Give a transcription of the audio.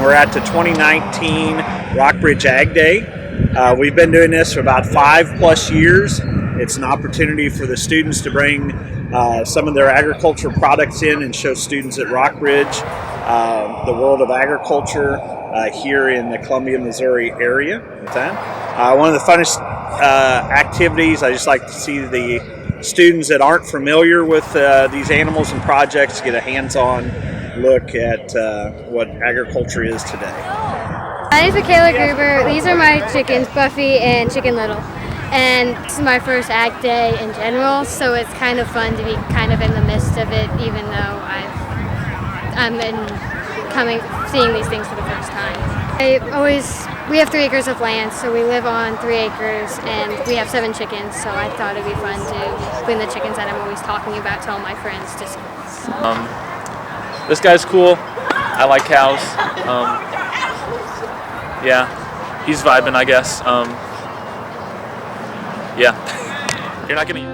We're at the 2019 Rockbridge Ag Day. We've been doing this for about 5+ years. It's an opportunity for the students to bring some of their agriculture products in and show students at Rockbridge the world of agriculture here in the Columbia, Missouri area. One of the funnest activities, I just like to see the students that aren't familiar with these animals and projects get a hands-on look at what agriculture is today. My name is Michaela Gruber. These are my chickens, Buffy and Chicken Little. And this is my first Ag Day in general, so it's kind of fun to be kind of in the midst of it, even though seeing these things for the first time. We have 3 acres of land, so we live on 3 acres, and we have 7 chickens, so I thought it'd be fun to bring the chickens that I'm always talking about to all my friends to school. This guy's cool. I like cows. Yeah, he's vibing, I guess. Yeah, you're not gonna.